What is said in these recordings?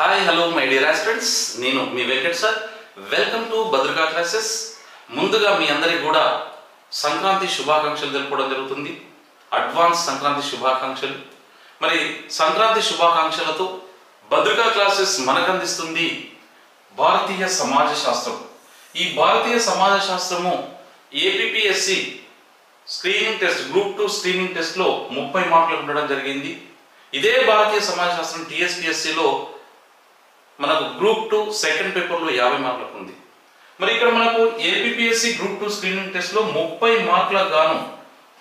Hi hello my dear aspirants, నేను మీ Venkat sir. Welcome to Bhadraka classes. ముందుగా మీ అందరికి కూడా సంక్రాంతి శుభాకాంక్షలు తెలుపడం జరుగుతుంది. అడ్వాన్స్ సంక్రాంతి శుభాకాంక్షలు. మరి సంక్రాంతి శుభాకాంక్షలతో భద్రకా క్లాసెస్ మనకందిస్తుంది భారతీయ సమాజ శాస్త్రం. ఈ భారతీయ సమాజ శాస్త్రము APPSC screening test, group 2 screening టెస్ట్లో 30 మార్కులకు ఉండడం జరిగింది. ఇదే భారతీయ సమాజ శాస్త్రం టీఎస్పీఎస్సిలో మనకు గ్రూప్ 2 సెకండ్ పేపర్లో 50 మార్కులకు ఉంది. మరి ఇక్కడ మనకు ఏపీపీఎస్సి గ్రూప్ 2 స్క్రీనింగ్ టెస్ట్లో 30 మార్కులకు గాను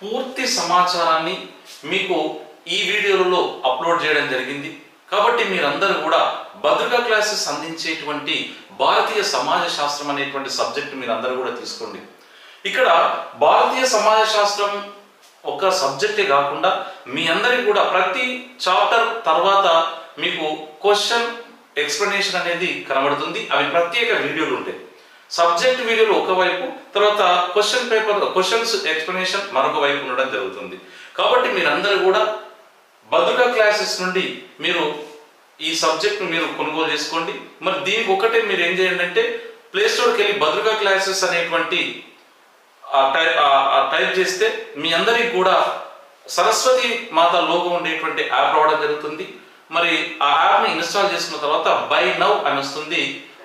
పూర్తి సమాచారాన్ని మీకు ఈ వీడియోలో అప్లోడ్ చేయడం జరిగింది. కాబట్టి మీరందరూ కూడా భద్రకా క్లాసెస్ అందించేటువంటి భారతీయ సమాజ శాస్త్రం అనేటువంటి సబ్జెక్ట్ మీరందరూ కూడా తీసుకోండి. ఇక్కడ భారతీయ సమాజ శాస్త్రం ఒక సబ్జెక్టే కాకుండా మీ అందరికి కూడా ప్రతి చాప్టర్ తర్వాత మీకు క్వశ్చన్ ఎక్స్ప్లెనేషన్ అనేది కనబడుతుంది. అవి ప్రత్యేక వీడియోలు ఉంటాయి. సబ్జెక్ట్ వీడియోలు ఒకవైపు, తర్వాత క్వశ్చన్స్ ఎక్స్ప్లెనేషన్ మరొక వైపు ఉండడం జరుగుతుంది. కాబట్టి మీరందరూ కూడా భద్రకా క్లాసెస్ నుండి మీరు ఈ సబ్జెక్ట్ మీరు కొనుగోలు చేసుకోండి. మరి దీనికి ఒకటే మీరు ఏం చేయండి అంటే ప్లే స్టోర్కి వెళ్ళి భద్రకా క్లాసెస్ అనేటువంటి టైప్ చేస్తే మీ అందరికి కూడా సరస్వతి మాత లోగో ఉండేటువంటి యాప్ రావడం జరుగుతుంది. మరి ఆ యాప్ని ఇన్స్టాల్ చేసుకున్న తర్వాత బై నౌ అని వస్తుంది.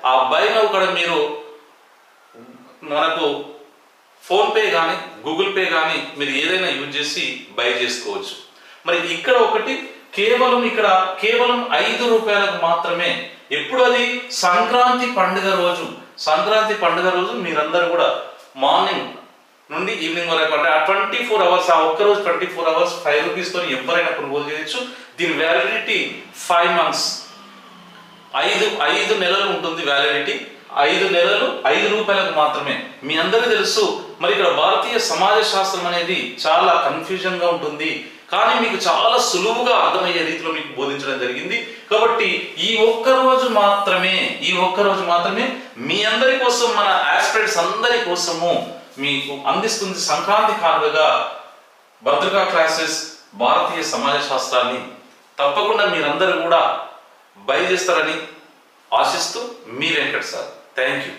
ఆ బై నౌ కూడా మీరు మనకు ఫోన్పే కానీ గూగుల్ పే కానీ మీరు ఏదైనా యూజ్ చేసి బై చేసుకోవచ్చు. మరి ఇక్కడ ఒకటి కేవలం 5 రూపాయలకు మాత్రమే. ఎప్పుడు అది సంక్రాంతి పండుగ రోజు. సంక్రాంతి పండుగ రోజు మీరందరూ కూడా మార్నింగ్ నుండి ఈవినింగ్ వరకు అంటే 24 అవర్స్, ఆ ఒక్కరోజు 24 అవర్స్ 5 రూపీస్తో ఎవరైనా కొనుగోలు చేయొచ్చు. దీని వ్యాలిడిటీ 5 మంత్స్, 5 నెలలు ఉంటుంది వ్యాలిడిటీ. 5 నెలలు 5 రూపాయలకు మాత్రమే. మీ అందరికీ తెలుసు మరి ఇక్కడ భారతీయ సమాజ శాస్త్రం అనేది చాలా కన్ఫ్యూజన్ గా ఉంటుంది, కానీ మీకు చాలా సులువుగా అర్థమయ్యే రీతిలో మీకు బోధించడం జరిగింది. కాబట్టి ఈ ఒక్క రోజు మాత్రమే మీ అందరి కోసం, మన ఆస్పిరెంట్స్ అందరి కోసము మీకు అందిస్తుంది సంక్రాంతి కానుకగా భద్రకా క్లాసెస్ భారతీయ సమాజ శాస్త్రాన్ని. తప్పకుండా మీరందరూ కూడా బై చేస్తారని ఆశిస్తూ మీ వెంకట్ సార్. Thank you.